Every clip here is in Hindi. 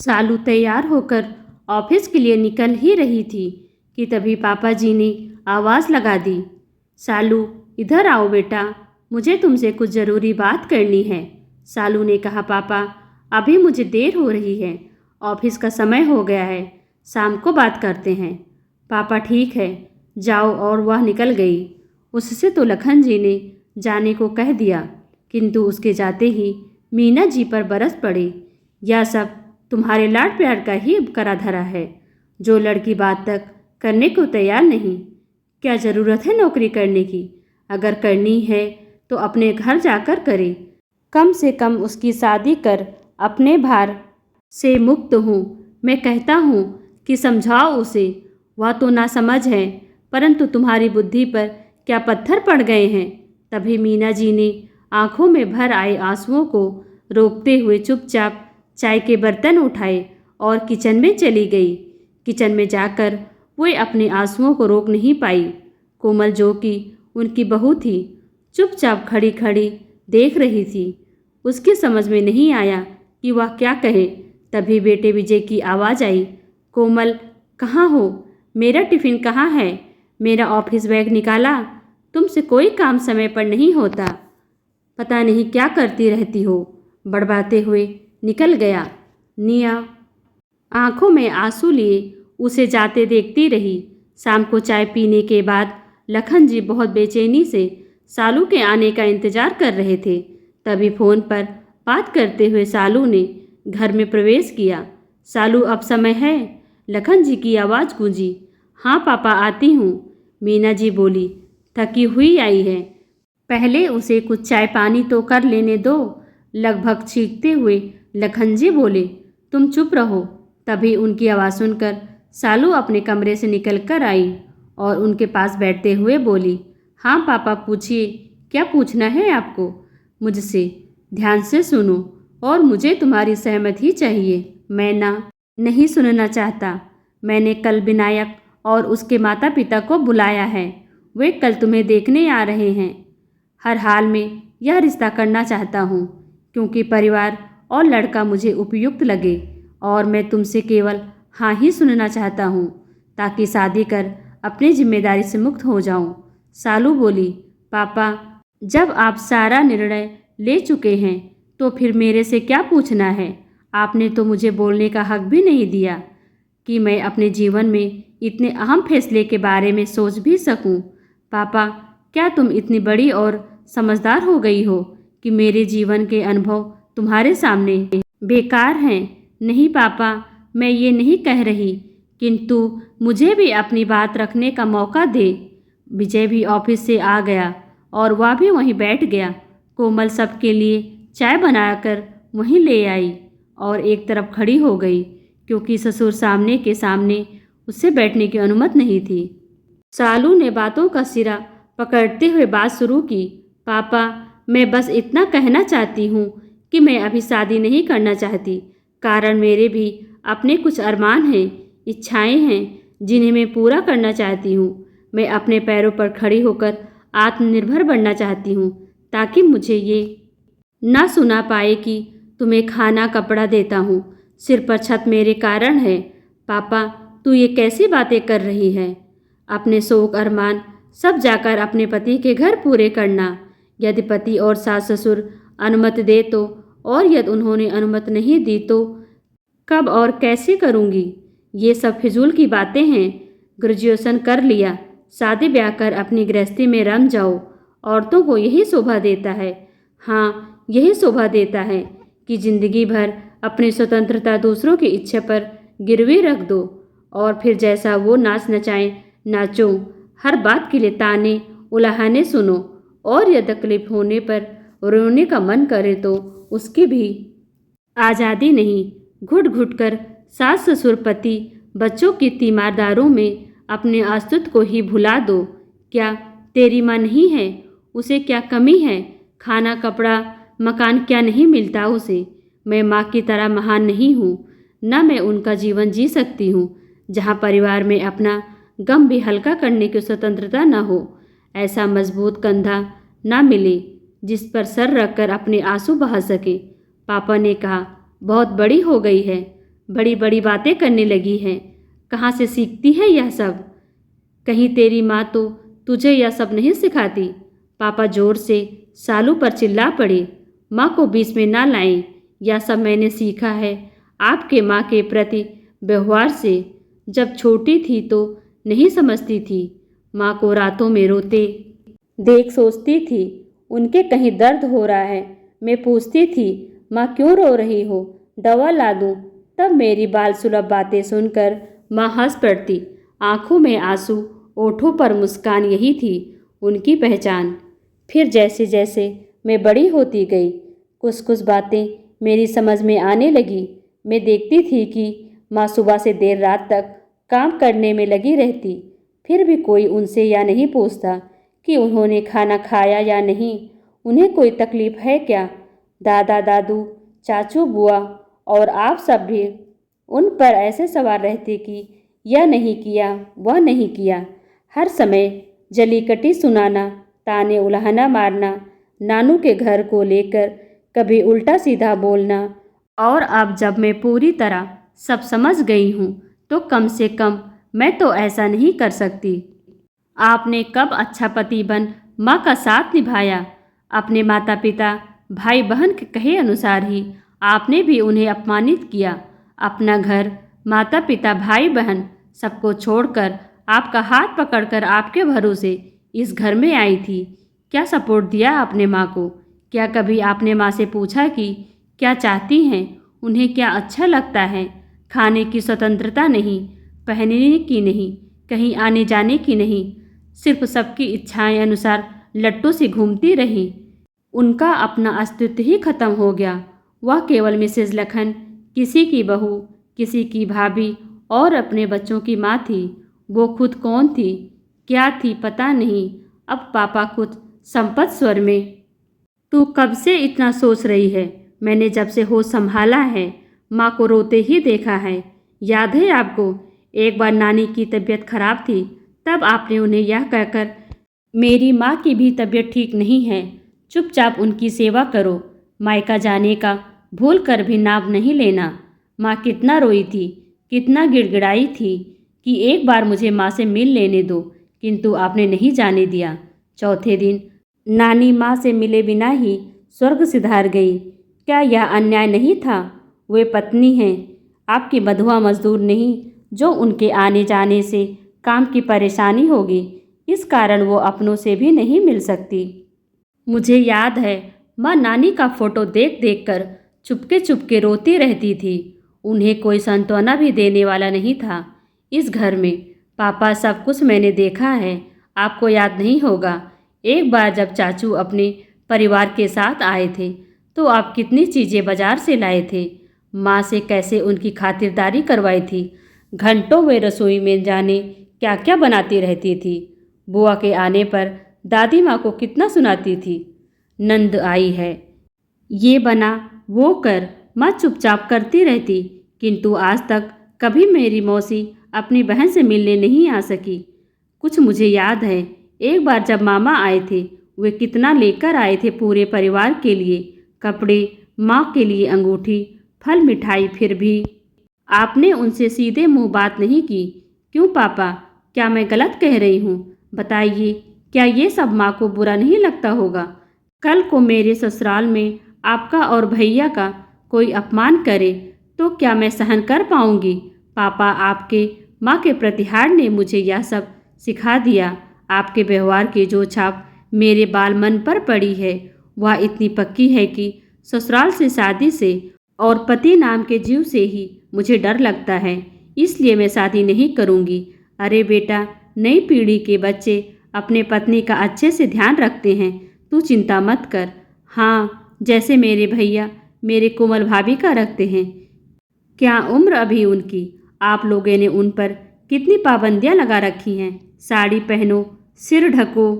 सालू तैयार होकर ऑफिस के लिए निकल ही रही थी कि तभी पापा जी ने आवाज़ लगा दी। सालू, इधर आओ बेटा, मुझे तुमसे कुछ ज़रूरी बात करनी है। सालू ने कहा, पापा अभी मुझे देर हो रही है, ऑफिस का समय हो गया है, शाम को बात करते हैं। पापा ठीक है, जाओ। और वह निकल गई। उससे तो लखन जी ने जाने को कह दिया, किंतु उसके जाते ही मीना जी पर बरस पड़ी। यह सब तुम्हारे लाड प्यार का ही करा धरा है। जो लड़की बात तक करने को तैयार नहीं, क्या ज़रूरत है नौकरी करने की? अगर करनी है तो अपने घर जाकर करे। कम से कम उसकी शादी कर अपने भार से मुक्त हूँ। मैं कहता हूँ कि समझाओ उसे। वह तो ना समझ है, परंतु तुम्हारी बुद्धि पर क्या पत्थर पड़ गए हैं? तभी मीना जी ने आंखों में भर आए आंसुओं को रोकते हुए चुपचाप चाय के बर्तन उठाए और किचन में चली गई। किचन में जाकर वो अपने आंसुओं को रोक नहीं पाई। कोमल, जो कि उनकी बहू थी, चुपचाप खड़ी खड़ी देख रही थी। उसकी समझ में नहीं आया कि वह क्या कहे। तभी बेटे विजय की आवाज़ आई, कोमल कहाँ हो? मेरा टिफ़िन कहाँ है? मेरा ऑफिस बैग निकाला? तुमसे कोई काम समय पर नहीं होता, पता नहीं क्या करती रहती हो। बड़बड़ाते हुए निकल गया। निया आंखों में आंसू लिए उसे जाते देखती रही। शाम को चाय पीने के बाद लखन जी बहुत बेचैनी से सालू के आने का इंतजार कर रहे थे। तभी फ़ोन पर बात करते हुए सालू ने घर में प्रवेश किया। सालू, अब समय है? लखन जी की आवाज़ गूंजी। हाँ पापा, आती हूँ, मीना जी बोली। थकी हुई आई है, पहले उसे कुछ चाय पानी तो कर लेने दो। लगभग चीखते हुए लखन जी बोले, तुम चुप रहो। तभी उनकी आवाज़ सुनकर सालू अपने कमरे से निकल कर आई और उनके पास बैठते हुए बोली, हाँ पापा, पूछिए, क्या पूछना है आपको मुझसे? ध्यान से सुनो और मुझे तुम्हारी सहमति चाहिए। मैं ना नहीं सुनना चाहता। मैंने कल विनायक और उसके माता पिता को बुलाया है। वे कल तुम्हें देखने आ रहे हैं। हर हाल में यह रिश्ता करना चाहता हूँ, क्योंकि परिवार और लड़का मुझे उपयुक्त लगे और मैं तुमसे केवल हाँ ही सुनना चाहता हूँ, ताकि शादी कर अपनी जिम्मेदारी से मुक्त हो जाऊँ। सालू बोली, पापा, जब आप सारा निर्णय ले चुके हैं तो फिर मेरे से क्या पूछना है? आपने तो मुझे बोलने का हक भी नहीं दिया कि मैं अपने जीवन में इतने अहम फैसले के बारे में सोच भी सकूं। पापा, क्या तुम इतनी बड़ी और समझदार हो गई हो कि मेरे जीवन के अनुभव तुम्हारे सामने बेकार हैं? नहीं पापा, मैं ये नहीं कह रही, किंतु मुझे भी अपनी बात रखने का मौका दे। विजय भी ऑफिस से आ गया और वह भी वहीं बैठ गया। कोमल सबके लिए चाय बनाकर वहीं ले आई और एक तरफ खड़ी हो गई, क्योंकि ससुर सामने के सामने उससे बैठने की अनुमति नहीं थी। सालू ने बातों का सिरा पकड़ते हुए बात शुरू की, पापा, मैं बस इतना कहना चाहती हूँ कि मैं अभी शादी नहीं करना चाहती, कारण मेरे भी अपने कुछ अरमान हैं, इच्छाएं हैं, जिन्हें मैं पूरा करना चाहती हूँ। मैं अपने पैरों पर खड़ी होकर आत्मनिर्भर बनना चाहती हूँ, ताकि मुझे ये ना सुना पाए कि तुम्हें खाना कपड़ा देता हूँ, सिर पर छत मेरे कारण है। पापा, तू ये कैसी बातें कर रही है? अपने शौक अरमान सब जाकर अपने पति के घर पूरे करना। यदि पति और सास ससुर अनुमति दे तो, और यदि उन्होंने अनुमति नहीं दी तो कब और कैसे करूँगी? ये सब फिजूल की बातें हैं। ग्रेजुएशन कर लिया, शादी ब्याह कर अपनी गृहस्थी में रम जाओ। औरतों को यही शोभा देता है, हाँ यही शोभा देता है कि जिंदगी भर अपनी स्वतंत्रता दूसरों की इच्छा पर गिरवी रख दो और फिर जैसा वो नाच नचाएं नाचो। हर बात के लिए ताने उलाहने सुनो, और यदि तकलीफ होने पर रोने का मन करे तो उसकी भी आज़ादी नहीं। घुट घुट कर सास ससुर पति बच्चों की तीमारदारों में अपने अस्तित्व को ही भुला दो। क्या तेरी माँ नहीं है? उसे क्या कमी है? खाना कपड़ा मकान क्या नहीं मिलता उसे? मैं माँ की तरह महान नहीं हूँ, न मैं उनका जीवन जी सकती हूँ जहाँ परिवार में अपना गम भी हल्का करने की स्वतंत्रता न हो। ऐसा मजबूत कंधा न मिले जिस पर सर रखकर अपने आंसू बहा सके। पापा ने कहा, बहुत बड़ी हो गई है, बड़ी बड़ी बातें करने लगी है। कहाँ से सीखती है यह सब? कहीं तेरी माँ तो तुझे यह सब नहीं सिखाती? पापा जोर से सालू पर चिल्ला पड़े। माँ को बीच में ना लाएं। यह सब मैंने सीखा है आपके माँ के प्रति व्यवहार से। जब छोटी थी तो नहीं समझती थी। माँ को रातों में रोते देख सोचती थी उनके कहीं दर्द हो रहा है। मैं पूछती थी, माँ क्यों रो रही हो, दवा ला दूँ? तब मेरी बाल सुलभ बातें सुनकर माँ हंस पड़ती। आंखों में आंसू, ओठों पर मुस्कान, यही थी उनकी पहचान। फिर जैसे जैसे मैं बड़ी होती गई, कुछ कुछ बातें मेरी समझ में आने लगी। मैं देखती थी कि माँ सुबह से देर रात तक काम करने में लगी रहती, फिर भी कोई उनसे या नहीं पूछता कि उन्होंने खाना खाया या नहीं, उन्हें कोई तकलीफ है क्या। दादा दादू, चाचू बुआ और आप सब भी उन पर ऐसे सवार रहते कि यह नहीं किया, वह नहीं किया। हर समय जलीकटी सुनाना, ताने उलाहना मारना, नानू के घर को लेकर कभी उल्टा सीधा बोलना। और अब जब मैं पूरी तरह सब समझ गई हूँ तो कम से कम मैं तो ऐसा नहीं कर सकती। आपने कब अच्छा पति बन माँ का साथ निभाया? अपने माता पिता, भाई बहन के कहे अनुसार ही आपने भी उन्हें अपमानित किया। अपना घर, माता पिता, भाई बहन सबको छोड़कर आपका हाथ पकड़कर आपके भरोसे इस घर में आई थी। क्या सपोर्ट दिया आपने माँ को? क्या कभी आपने माँ से पूछा कि क्या चाहती हैं, उन्हें क्या अच्छा लगता है? खाने की स्वतंत्रता नहीं, पहनने की नहीं, कहीं आने जाने की नहीं, सिर्फ सबकी इच्छाएं अनुसार लट्टू से घूमती रही। उनका अपना अस्तित्व ही खत्म हो गया। वह केवल मिसेज लखन, किसी की बहू, किसी की भाभी और अपने बच्चों की माँ थी। वो खुद कौन थी, क्या थी, पता नहीं। अब पापा कुछ संपत स्वर में, तू कब से इतना सोच रही है? मैंने जब से होश संभाला है माँ को रोते ही देखा है। याद है आपको, एक बार नानी की तबीयत खराब थी, तब आपने उन्हें यह कहकर, मेरी माँ की भी तबीयत ठीक नहीं है, चुपचाप उनकी सेवा करो, मायका जाने का भूल कर भी नाम नहीं लेना। माँ कितना रोई थी, कितना गिड़गिड़ाई थी कि एक बार मुझे माँ से मिल लेने दो, किंतु आपने नहीं जाने दिया। चौथे दिन नानी माँ से मिले बिना ही स्वर्ग सिधार गई। क्या यह अन्याय नहीं था? वे पत्नी हैं, आपकी बंधुआ मजदूर नहीं, जो उनके आने जाने से काम की परेशानी होगी, इस कारण वो अपनों से भी नहीं मिल सकती। मुझे याद है माँ नानी का फोटो देख देख कर चुपके चुपके रोती रहती थी। उन्हें कोई सांत्वना भी देने वाला नहीं था इस घर में। पापा, सब कुछ मैंने देखा है, आपको याद नहीं होगा। एक बार जब चाचू अपने परिवार के साथ आए थे तो आप कितनी चीज़ें बाजार से लाए थे, माँ से कैसे उनकी खातिरदारी करवाई थी। घंटों वे रसोई में जाने क्या क्या बनाती रहती थी। बुआ के आने पर दादी माँ को कितना सुनाती थी, नंद आई है, ये बना वो कर, माँ चुपचाप करती रहती। किंतु आज तक कभी मेरी मौसी अपनी बहन से मिलने नहीं आ सकी। कुछ मुझे याद है, एक बार जब मामा आए थे, वे कितना लेकर आए थे पूरे परिवार के लिए, कपड़े, माँ के लिए अंगूठी, फल, मिठाई। फिर भी आपने उनसे सीधे मुंह बात नहीं की। क्यों पापा, क्या मैं गलत कह रही हूँ? बताइए, क्या ये सब माँ को बुरा नहीं लगता होगा? कल को मेरे ससुराल में आपका और भैया का कोई अपमान करे तो क्या मैं सहन कर पाऊंगी? पापा, आपके माँ के प्रतिहार ने मुझे यह सब सिखा दिया। आपके व्यवहार की जो छाप मेरे बाल मन पर पड़ी है वह इतनी पक्की है कि ससुराल से, शादी से और पति नाम के जीव से ही मुझे डर लगता है। इसलिए मैं शादी नहीं करूंगी। अरे बेटा, नई पीढ़ी के बच्चे अपने पत्नी का अच्छे से ध्यान रखते हैं, तू चिंता मत कर। हाँ, जैसे मेरे भैया मेरे कोमल भाभी का रखते हैं। क्या उम्र अभी उनकी? आप लोगों ने उन पर कितनी पाबंदियां लगा रखी हैं। साड़ी पहनो, सिर ढको,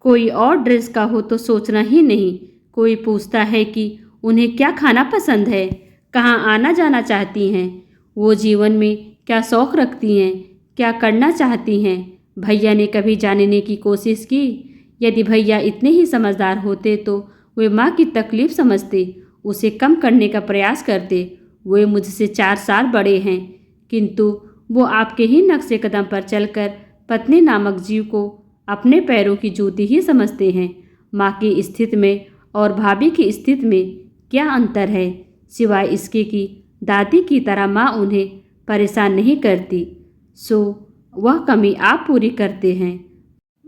कोई और ड्रेस का हो तो सोचना ही नहीं। कोई पूछता है कि उन्हें क्या खाना पसंद है, कहाँ आना जाना चाहती हैं, वो जीवन में क्या शौक़ रखती हैं, क्या करना चाहती हैं। भैया ने कभी जानने की कोशिश की? यदि भैया इतने ही समझदार होते तो वे माँ की तकलीफ़ समझते, उसे कम करने का प्रयास करते। वे मुझसे 4 साल बड़े हैं, किंतु वो आपके ही नक्शे कदम पर चलकर पत्नी नामक जीव को अपने पैरों की जूती ही समझते हैं। माँ की स्थिति में और भाभी की स्थिति में क्या अंतर है, सिवाय इसके कि दादी की तरह माँ उन्हें परेशान नहीं करती, सो वह कमी आप पूरी करते हैं।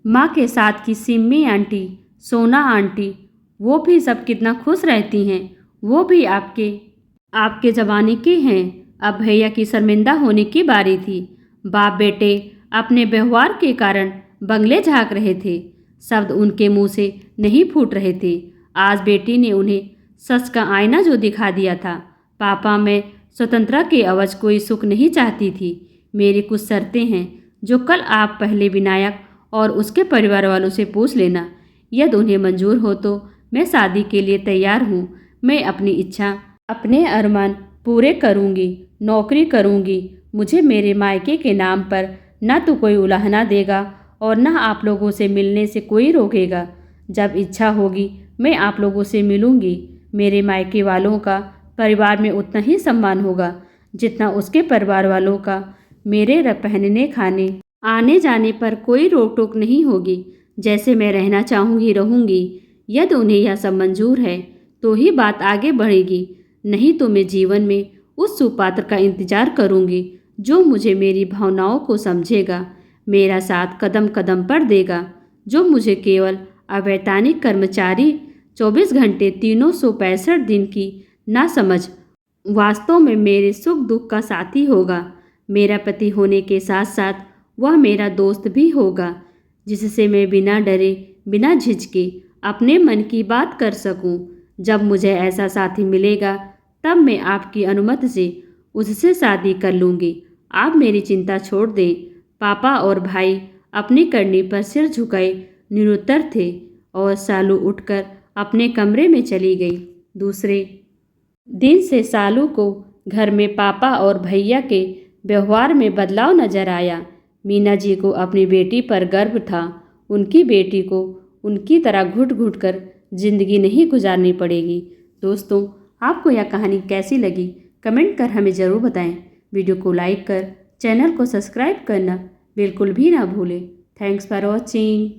माँ के साथ की सिम्मी आंटी, सोना आंटी, वो भी सब कितना खुश रहती हैं। वो भी आपके ज़माने के हैं। अब भैया की शर्मिंदा होने की बारी थी। बाप बेटे अपने व्यवहार के कारण बंगले झाँक रहे थे। शब्द उनके मुंह से नहीं फूट रहे थे। आज बेटी ने उन्हें सच का आईना जो दिखा दिया था। पापा, मैं स्वतंत्रता के अवज कोई सुख नहीं चाहती थी। मेरी कुछ शर्तें हैं जो कल आप पहले विनायक और उसके परिवार वालों से पूछ लेना। यदि उन्हें मंजूर हो तो मैं शादी के लिए तैयार हूँ। मैं अपनी इच्छा, अपने अरमान पूरे करूँगी, नौकरी करूँगी। मुझे मेरे मायके के नाम पर न तो कोई उलाहना देगा और न आप लोगों से मिलने से कोई रोकेगा। जब इच्छा होगी मैं आप लोगों से मिलूँगी। मेरे मायके वालों का परिवार में उतना ही सम्मान होगा जितना उसके परिवार वालों का। मेरे पहनने, खाने, आने जाने पर कोई रोक टोक नहीं होगी। जैसे मैं रहना चाहूँगी रहूँगी। यदि उन्हें यह सब मंजूर है तो ही बात आगे बढ़ेगी, नहीं तो मैं जीवन में उस सुपात्र का इंतजार करूँगी जो मुझे, मेरी भावनाओं को समझेगा, मेरा साथ कदम कदम पर देगा, जो मुझे केवल अवैतनिक कर्मचारी 24 घंटे 365 दिन की ना समझ, वास्तव में मेरे सुख दुख का साथी होगा। मेरा पति होने के साथ साथ वह मेरा दोस्त भी होगा, जिससे मैं बिना डरे बिना झिझके अपने मन की बात कर सकूं। जब मुझे ऐसा साथी मिलेगा तब मैं आपकी अनुमति से उससे शादी कर लूँगी। आप मेरी चिंता छोड़ दें। पापा और भाई अपनी करनी पर सिर झुकाए निरुत्तर थे और सालू उठकर अपने कमरे में चली गई। दूसरे दिन से सालू को घर में पापा और भैया के व्यवहार में बदलाव नजर आया। मीना जी को अपनी बेटी पर गर्व था। उनकी बेटी को उनकी तरह घुट घुट कर जिंदगी नहीं गुजारनी पड़ेगी। दोस्तों, आपको यह कहानी कैसी लगी कमेंट कर हमें ज़रूर बताएं। वीडियो को लाइक कर चैनल को सब्सक्राइब करना बिल्कुल भी ना भूलें। Thanks for watching.